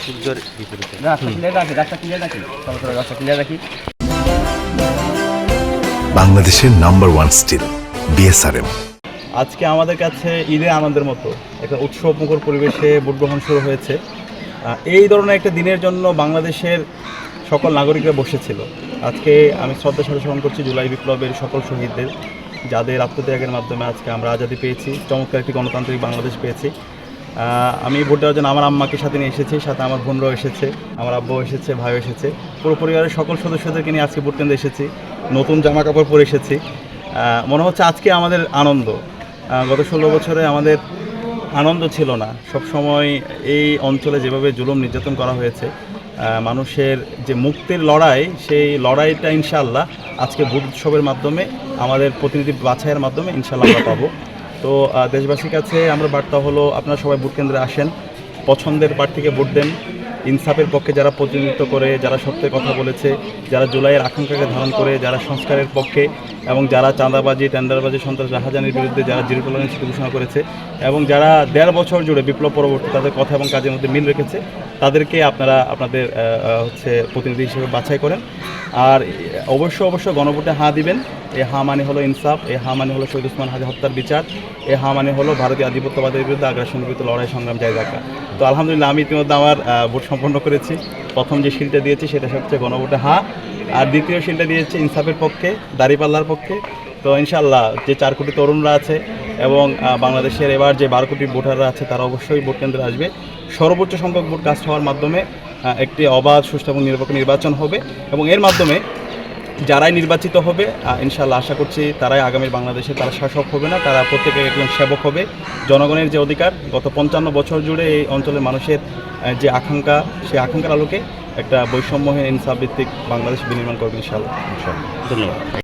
সূর্যের বিপরীতে বাংলাদেশের নাম্বার ওয়ান স্টিল বিএসআরএম। আজকে আমাদের কাছে ঈদে আনন্দের মতো একটা উৎসব মুখর পরিবেশে ভোট গ্রহণ শুরু হয়েছে। এই ধরনের একটা দিনের জন্য বাংলাদেশের সকল নাগরিকরা বসেছিল। আজকে আমি শ্রদ্ধা স্মরণ করছি জুলাই বিপ্লবের সকল শহীদদের, যাদের আত্মত্যাগের মাধ্যমে আজকে আমরা আজাদি পেয়েছি, চমৎকার একটি গণতান্ত্রিক বাংলাদেশ পেয়েছি। আমি ভোট দেওয়ার জন্য আমার আম্মাকে সাথে নিয়ে এসেছি, সাথে আমার বোনরাও এসেছে, আমার আব্বু এসেছে, ভাইও এসেছে, পুরো পরিবারের সকল সদস্যদেরকে নিয়ে আজকে ভোট কেন্দ্রে এসেছি। নতুন জামা কাপড় পরে এসেছি। মনে হচ্ছে আজকে আমাদের আনন্দ। গত 16 বছরে আমাদের আনন্দ ছিল না। সব সময় এই অঞ্চলে যেভাবে জুলুম নির্যাতন করা হয়েছে, মানুষের যে মুক্তির লড়াই, সেই লড়াইটা ইনশাআল্লাহ আজকে ভোট উৎসবের মাধ্যমে, আমাদের প্রতিনিধি বাছাইয়ের মাধ্যমে ইনশাআল্লাহ আমরা পাবো। তো দেশবাসীর কাছে আমরা বার্তা হলো, আপনারা সবাই ভোট কেন্দ্রে আসেন, পছন্দের প্রার্থীকে ভোট দেন। ইনসাফের পক্ষে যারা প্রতিনিধিত্ব করে, যারা সত্যের কথা বলেছে, যারা জুলাইয়ের আকাঙ্ক্ষাকে ধারণ করে, যারা সংস্কারের পক্ষে, এবং যারা চাঁদাবাজি, টেন্ডারবাজি, সন্ত্রাস, রাহাজানির বিরুদ্ধে যারা জিরো টলারেন্স ঘোষণা করেছে, এবং যারা 1.5 বছর জুড়ে বিপ্লব পরবর্তী তাদের কথা এবং কাজের মধ্যে মিল রেখেছে, তাদেরকে আপনারা আপনাদের প্রতিনিধি হিসেবে বাছাই করেন। আর অবশ্যই গণভোটে হাঁ দিবেন। এই হাঁ মানে হলো ইনসাফ, এই হাঁ মানে হলো শহীদ ওসমান হাদি হত্যার বিচার, এই হাঁ মানে হলো ভারতীয় আধিপত্যবাদের বিরুদ্ধে আগ্রাসনের বিরুদ্ধে লড়াই সংগ্রাম জারি রাখা। তো আলহামদুলিল্লাহ আমি ইতিমধ্যে আমার ভোট সম্পন্ন করেছি। প্রথম যে শিলটা দিয়েছি সেটা হচ্ছে গণভোটে হাঁ, আর দ্বিতীয় শিলটা দিয়েছি ইনসাফের পক্ষে, দাঁড়িপাল্লার পক্ষে। তো ইনশাআল্লাহ যে 4 কোটি তরুণরা আছে এবং বাংলাদেশের এবার যে 12 কোটি ভোটাররা আছে, তারা অবশ্যই ভোট কেন্দ্রে আসবে। সর্বোচ্চ সংখ্যক ভোট কাস্ট হওয়ার মাধ্যমে একটি অবাধ, সুষ্ঠু এবং নিরপেক্ষ নির্বাচন হবে, এবং এর মাধ্যমে যারাই নির্বাচিত হবে ইনশাআল্লাহ আশা করছি তারাই আগামীর বাংলাদেশে, তারা শাসক হবে না, তারা প্রত্যেকে একজন সেবক হবে। জনগণের যে অধিকার, গত 55 বছর জুড়ে এই অঞ্চলের মানুষের যে আকাঙ্ক্ষা, সেই আকাঙ্ক্ষার আলোকে একটা বৈষম্যহীন ইনসাফ ভিত্তিক বাংলাদেশ বিনির্মাণ করবে ইনশাআল্লাহ। ধন্যবাদ।